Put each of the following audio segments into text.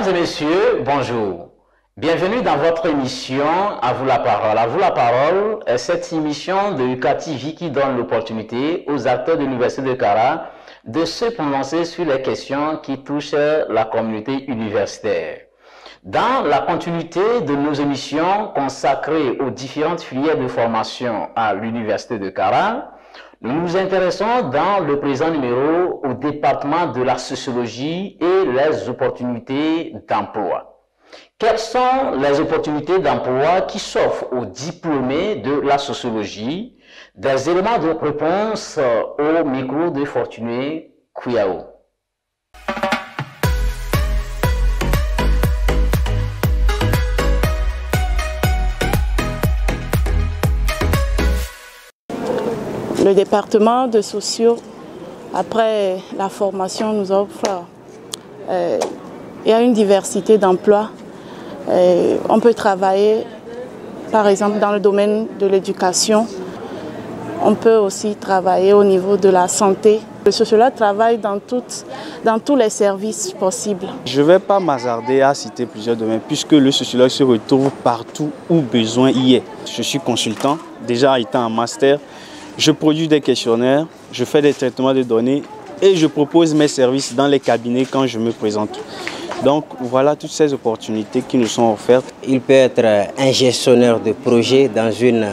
Mesdames et messieurs, bonjour. Bienvenue dans votre émission À vous la parole. À vous la parole est cette émission de UCATV qui donne l'opportunité aux acteurs de l'Université de Kara de se prononcer sur les questions qui touchent la communauté universitaire. Dans la continuité de nos émissions consacrées aux différentes filières de formation à l'Université de Kara, nous nous intéressons dans le présent numéro au département de la sociologie et les opportunités d'emploi. Quelles sont les opportunités d'emploi qui s'offrent aux diplômés de la sociologie? Des éléments de réponse au micro de Fortuné Kouyaou. Le département de sociaux, après la formation, nous offre il y a une diversité d'emplois. On peut travailler, par exemple, dans le domaine de l'éducation. On peut aussi travailler au niveau de la santé. Le sociologue travaille dans tous les services possibles. Je ne vais pas m'hasarder à citer plusieurs domaines puisque le sociologue se retrouve partout où besoin y est. Je suis consultant, déjà étant en master. Je produis des questionnaires, je fais des traitements de données et je propose mes services dans les cabinets quand je me présente. Donc voilà toutes ces opportunités qui nous sont offertes. Il peut être un gestionnaire de projet dans une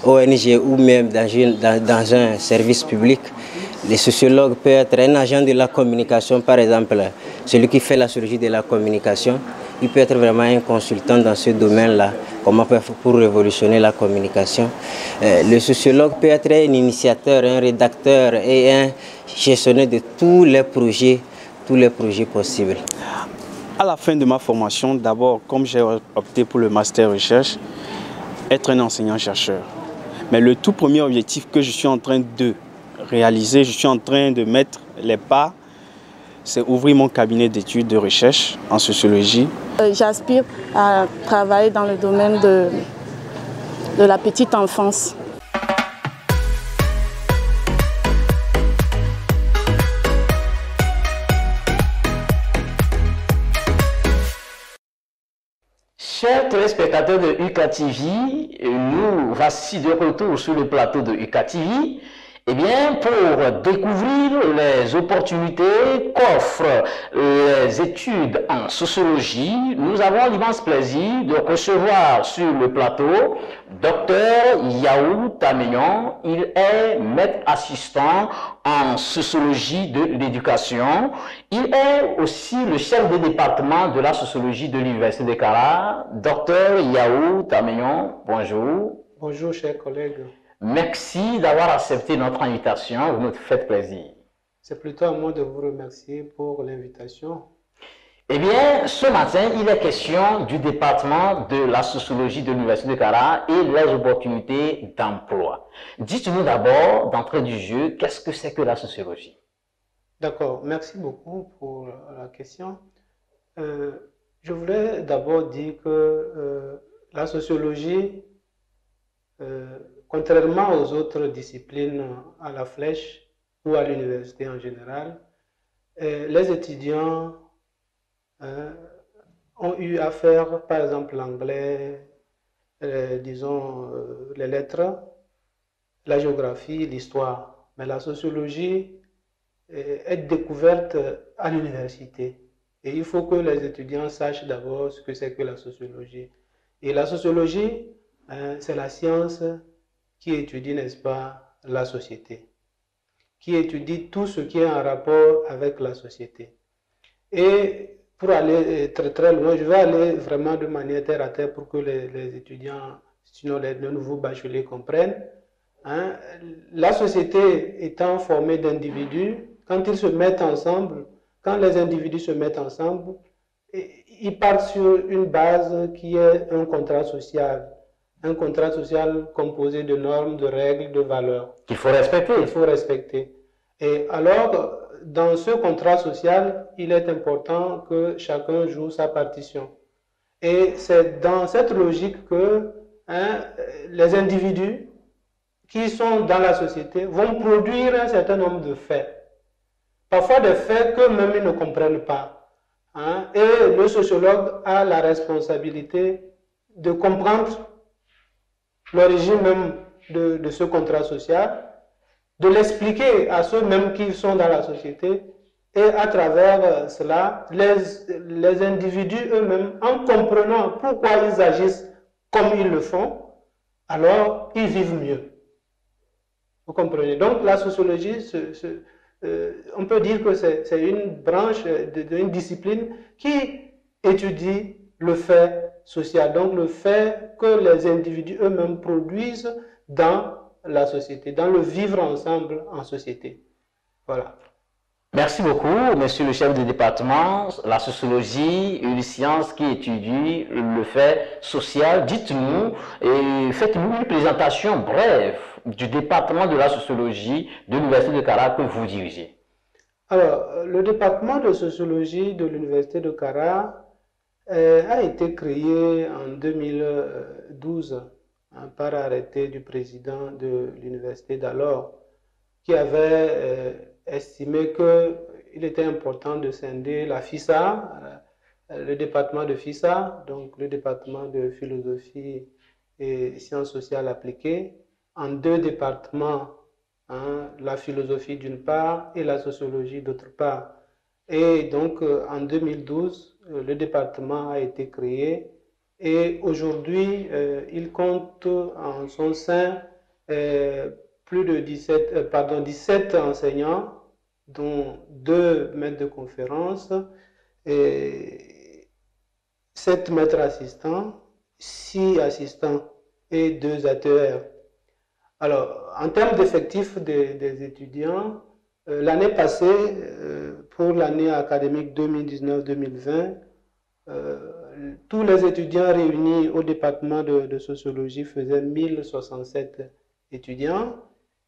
ONG ou même dans un service public. Les sociologues peuvent être un agent de la communication, par exemple, celui qui fait la sociologie de la communication. Il peut être vraiment un consultant dans ce domaine-là, comment faire pour révolutionner la communication. Le sociologue peut être un initiateur, un rédacteur et un gestionnaire de tous les projets possibles. À la fin de ma formation, d'abord, comme j'ai opté pour le master recherche, être un enseignant-chercheur. Mais le tout premier objectif que je suis en train de réaliser, je suis en train de mettre les pas, c'est ouvrir mon cabinet d'études de recherche en sociologie. J'aspire à travailler dans le domaine de la petite enfance. Chers téléspectateurs de UCATV, nous voici de retour sur le plateau de UCATV. Eh bien, pour découvrir les opportunités qu'offrent les études en sociologie, nous avons l'immense plaisir de recevoir sur le plateau Dr Yaou Tamignon. Il est maître assistant en sociologie de l'éducation. Il est aussi le chef de département de la sociologie de l'Université de Kara. Dr Yaou Tamignon, bonjour. Bonjour, chers collègues. Merci d'avoir accepté notre invitation, vous nous faites plaisir. C'est plutôt à moi de vous remercier pour l'invitation. Eh bien, ce matin, il est question du département de la sociologie de l'Université de Kara et les opportunités d'emploi. Dites-nous d'abord, d'entrée du jeu, qu'est-ce que c'est que la sociologie? D'accord, merci beaucoup pour la question. Je voulais d'abord dire que la sociologie, contrairement aux autres disciplines à la flèche ou à l'université en général, les étudiants ont eu à faire, par exemple, l'anglais, disons, les lettres, la géographie, l'histoire. Mais la sociologie est découverte à l'université. Et il faut que les étudiants sachent d'abord ce que c'est que la sociologie. Et la sociologie, c'est la science qui étudie, n'est-ce pas, la société, qui étudie tout ce qui est en rapport avec la société. Et pour aller très très loin, je vais aller vraiment de manière terre à terre pour que les étudiants, sinon les nouveaux bacheliers comprennent. La société étant formée d'individus, quand ils se mettent ensemble, quand les individus se mettent ensemble, ils partent sur une base qui est un contrat social. Un contrat social composé de normes, de règles, de valeurs. Qu'il faut respecter. Il faut respecter. Et alors, dans ce contrat social, il est important que chacun joue sa partition. Et c'est dans cette logique que les individus qui sont dans la société vont produire un certain nombre de faits. Parfois des faits qu'eux-mêmes ils ne comprennent pas. hein, et le sociologue a la responsabilité de comprendre l'origine même de ce contrat social, de l'expliquer à ceux même qui sont dans la société, et à travers cela, les individus eux-mêmes, en comprenant pourquoi ils agissent comme ils le font, alors ils vivent mieux. Vous comprenez? Donc la sociologie, on peut dire que c'est une branche d'une discipline qui étudie le fait social, donc le fait que les individus eux-mêmes produisent dans la société, dans le vivre ensemble en société. Voilà. Merci beaucoup, monsieur le chef de département. La sociologie, une science qui étudie le fait social. Dites-nous et faites-nous une présentation brève du département de la sociologie de l'Université de Kara que vous dirigez. Alors, le département de sociologie de l'Université de Kara a été créé en 2012 par arrêté du président de l'université d'alors, qui avait estimé qu'il était important de scinder la FISA, le département de FISA, donc le département de philosophie et sciences sociales appliquées, en deux départements, hein, la philosophie d'une part et la sociologie d'autre part. Et donc en 2012, le département a été créé et aujourd'hui, il compte en son sein plus de 17 enseignants, dont 2 maîtres de conférence, et 7 maîtres assistants, 6 assistants et 2 ATR. Alors, en termes d'effectifs des étudiants, l'année passée, pour l'année académique 2019-2020, tous les étudiants réunis au département de sociologie faisaient 1067 étudiants.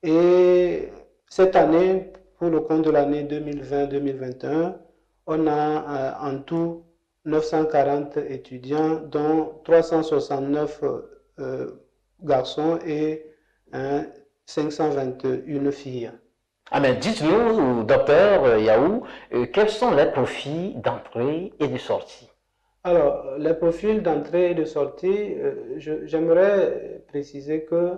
Et cette année, pour le compte de l'année 2020-2021, on a en tout 940 étudiants, dont 369 garçons et 521 filles. Ah mais dites-nous, docteur Yaou, quels sont les profils d'entrée et de sortie? Alors, les profils d'entrée et de sortie, j'aimerais préciser que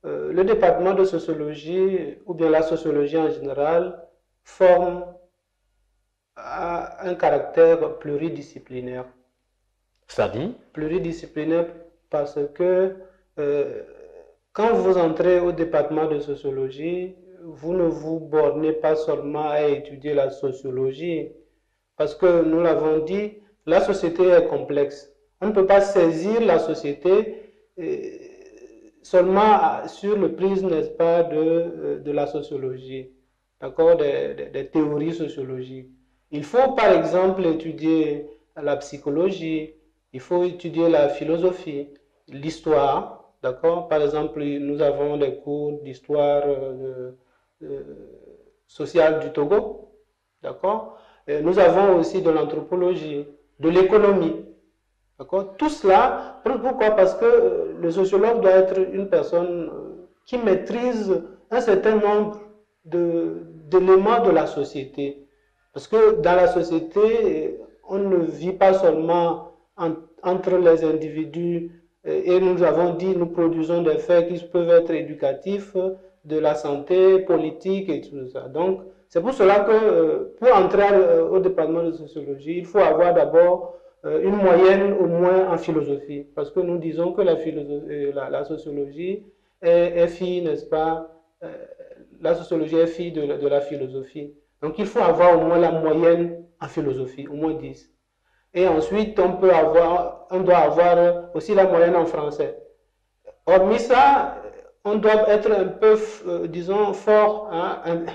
le département de sociologie, ou bien la sociologie en général, forme un caractère pluridisciplinaire. C'est-à-dire? Pluridisciplinaire parce que quand vous entrez au département de sociologie, vous ne vous bornez pas seulement à étudier la sociologie, parce que nous l'avons dit, la société est complexe. On ne peut pas saisir la société seulement sur le prisme, n'est-ce pas, de la sociologie, d'accord, des théories sociologiques. Il faut par exemple étudier la psychologie, il faut étudier la philosophie, l'histoire, d'accord. Par exemple, nous avons des cours d'histoire sociale du Togo, d'accord. Nous avons aussi de l'anthropologie, de l'économie, d'accord. Tout cela, pourquoi? Parce que le sociologue doit être une personne qui maîtrise un certain nombre d'éléments de la société. Parce que dans la société, on ne vit pas seulement entre les individus, et nous avons dit, nous produisons des faits qui peuvent être éducatifs, de la santé, politique et tout ça. Donc, c'est pour cela que pour entrer au département de sociologie, il faut avoir d'abord une moyenne au moins en philosophie. Parce que nous disons que la sociologie est fille, n'est-ce pas, la sociologie est fille de la philosophie. Donc il faut avoir au moins la moyenne en philosophie, au moins 10. Et ensuite, on doit avoir aussi la moyenne en français. Hormis ça, on doit être un peu, disons, fort, hein,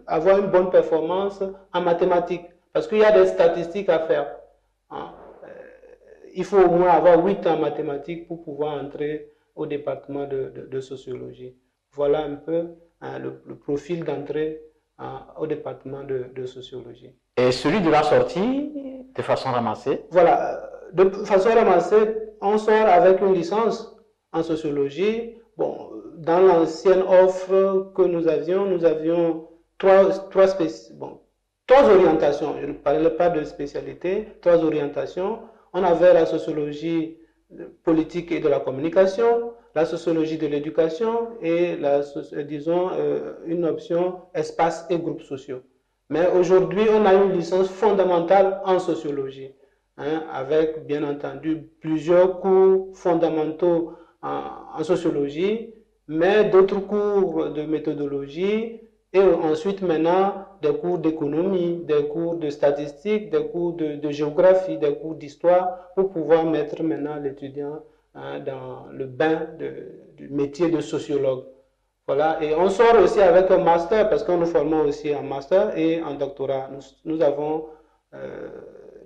avoir une bonne performance en mathématiques, parce qu'il y a des statistiques à faire. Hein. Il faut au moins avoir 8 en mathématiques pour pouvoir entrer au département de sociologie. Voilà un peu hein, le profil d'entrée au département de sociologie. Et celui de la sortie, de façon ramassée? Voilà, de façon ramassée, on sort avec une licence en sociologie. Bon, dans l'ancienne offre que nous avions trois trois orientations. Je ne parlais pas de spécialité, trois orientations. On avait la sociologie politique et de la communication, la sociologie de l'éducation et disons une option espace et groupes sociaux. Mais aujourd'hui, on a une licence fondamentale en sociologie, hein, avec bien entendu plusieurs cours fondamentaux en sociologie, mais d'autres cours de méthodologie et ensuite maintenant des cours d'économie, des cours de statistique, des cours de géographie, des cours d'histoire pour pouvoir mettre maintenant l'étudiant dans le bain du métier de sociologue. Voilà, et on sort aussi avec un master parce que nous formons aussi en master et en doctorat. Nous avons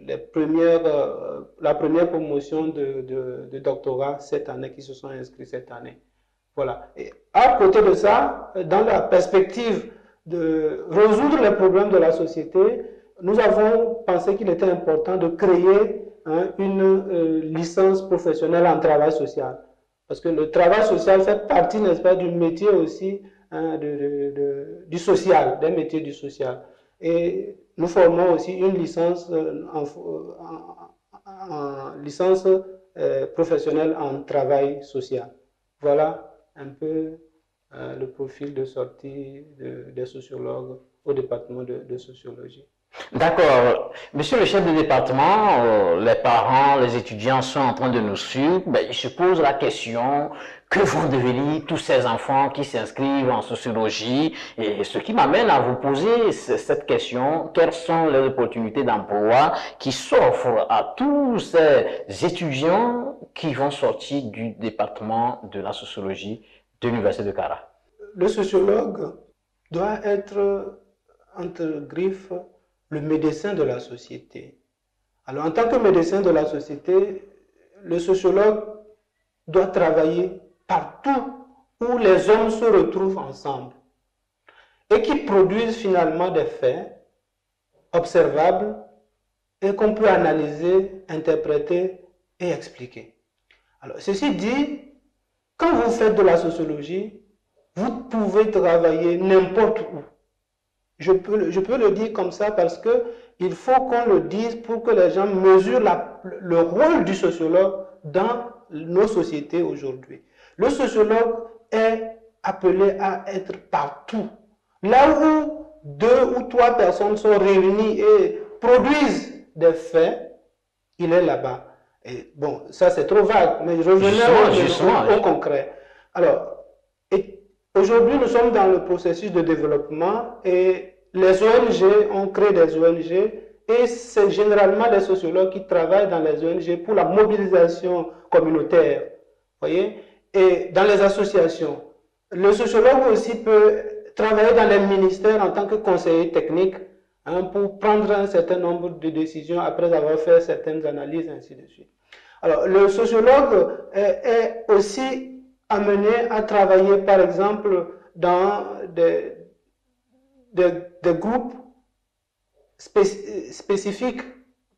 la première promotion de doctorat cette année qui se sont inscrits cette année. Voilà. Et à côté de ça, dans la perspective de résoudre les problèmes de la société, nous avons pensé qu'il était important de créer une licence professionnelle en travail social. Parce que le travail social fait partie, n'est-ce pas, du métier aussi du social, des métiers du social. Et nous formons aussi une licence, licence professionnelle en travail social. Voilà un peu le profil de sortie des sociologues au département de sociologie. D'accord. Monsieur le chef de département, les parents, les étudiants sont en train de nous suivre. Ils se posent la question, que vont devenir tous ces enfants qui s'inscrivent en sociologie? Et ce qui m'amène à vous poser cette question, quelles sont les opportunités d'emploi qui s'offrent à tous ces étudiants qui vont sortir du département de la sociologie de l'Université de Kara? Le sociologue doit être, entre griffes, le médecin de la société. Alors, en tant que médecin de la société, le sociologue doit travailler partout où les hommes se retrouvent ensemble et qui produisent finalement des faits observables et qu'on peut analyser, interpréter et expliquer. Alors, ceci dit, quand vous faites de la sociologie, vous pouvez travailler n'importe où. Je peux le dire comme ça parce qu'il faut qu'on le dise pour que les gens mesurent le rôle du sociologue dans nos sociétés aujourd'hui. Le sociologue est appelé à être partout. Là où 2 ou 3 personnes sont réunies et produisent des faits, il est là-bas. Et bon, ça c'est trop vague, mais je revenais au concret. Alors, aujourd'hui, nous sommes dans le processus de développement et les ONG ont créé des ONG et c'est généralement les sociologues qui travaillent dans les ONG pour la mobilisation communautaire, voyez, et dans les associations. Le sociologue aussi peut travailler dans les ministères en tant que conseiller technique pour prendre un certain nombre de décisions après avoir fait certaines analyses, ainsi de suite. Alors, le sociologue est aussi amené à travailler, par exemple, dans des groupes spécifiques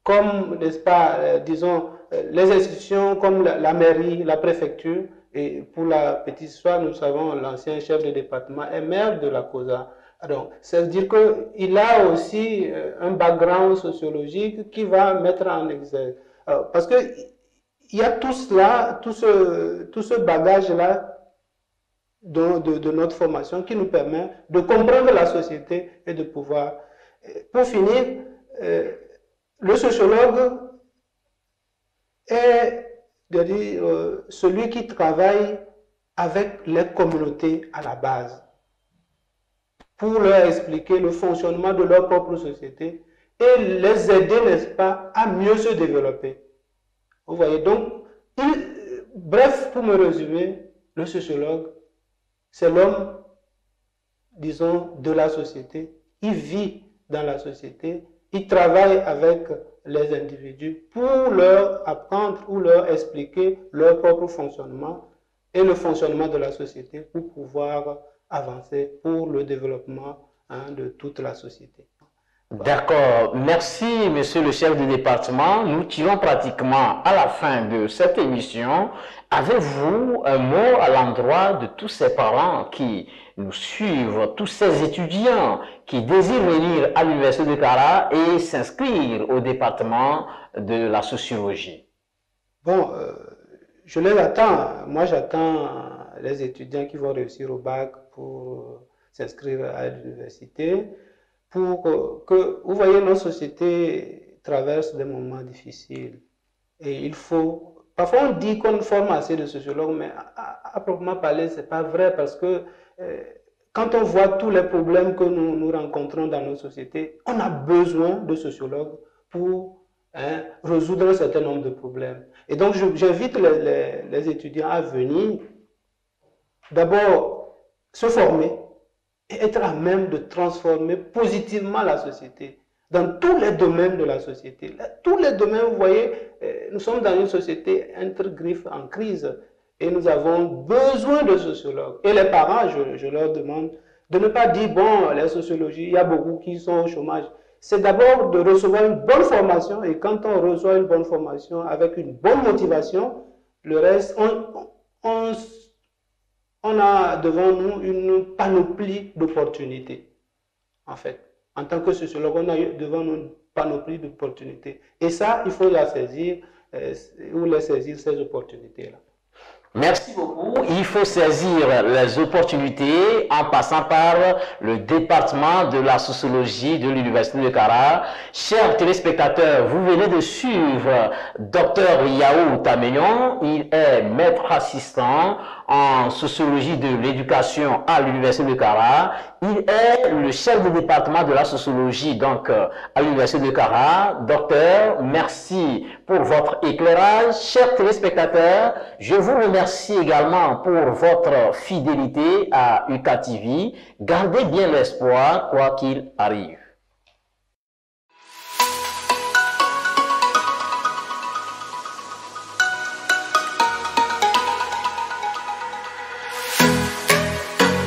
comme, n'est-ce pas, disons, les institutions comme la mairie, la préfecture. Et pour la petite histoire, nous savons l'ancien chef de département est maire de la COSA. Donc, ça veut dire qu'il a aussi un background sociologique qui va mettre en exergue. Parce qu'il y a tout cela, tout ce bagage-là de notre formation qui nous permet de comprendre la société et de pouvoir... Pour finir, le sociologue est celui qui travaille avec les communautés à la base pour leur expliquer le fonctionnement de leur propre société et les aider, n'est-ce pas, à mieux se développer. Vous voyez, donc, bref, pour me résumer, le sociologue, c'est l'homme, disons, de la société. Il vit dans la société, il travaille avec les individus pour leur apprendre ou leur expliquer leur propre fonctionnement et le fonctionnement de la société pour pouvoir avancer pour le développement de toute la société. D'accord. Merci, monsieur le chef de département. Nous tirons pratiquement à la fin de cette émission. Avez-vous un mot à l'endroit de tous ces parents qui nous suivent, tous ces étudiants qui désirent venir à l'Université de Kara et s'inscrire au département de la sociologie? Bon, je les attends. Moi, j'attends les étudiants qui vont réussir au bac pour s'inscrire à l'université. Pour que, vous voyez, nos sociétés traversent des moments difficiles. Et il faut... Parfois, on dit qu'on forme assez de sociologues, mais à proprement parler, ce n'est pas vrai parce que quand on voit tous les problèmes que nous rencontrons dans nos sociétés, on a besoin de sociologues pour résoudre un certain nombre de problèmes. Et donc, j'invite les étudiants à venir, d'abord, se former et être à même de transformer positivement la société, dans tous les domaines de la société. Tous les domaines, vous voyez, nous sommes dans une société entre griffes en crise et nous avons besoin de sociologues. Et les parents, je leur demande de ne pas dire, bon, la sociologie, il y a beaucoup qui sont au chômage. C'est d'abord de recevoir une bonne formation et quand on reçoit une bonne formation avec une bonne motivation, le reste, on a devant nous une panoplie d'opportunités, en fait. En tant que sociologue, on a devant nous une panoplie d'opportunités. Et ça, il faut la saisir, ou les saisir, ces opportunités-là. Merci beaucoup. Il faut saisir les opportunités en passant par le département de la sociologie de l'Université de Kara. Chers téléspectateurs, vous venez de suivre Dr Yao Tameyon. Il est maître assistant en sociologie de l'éducation à l'Université de Kara. Il est le chef de département de la sociologie donc à l'Université de Kara. Docteur, merci pour votre éclairage. Chers téléspectateurs, je vous remercie également pour votre fidélité à UCATV. Gardez bien l'espoir quoi qu'il arrive.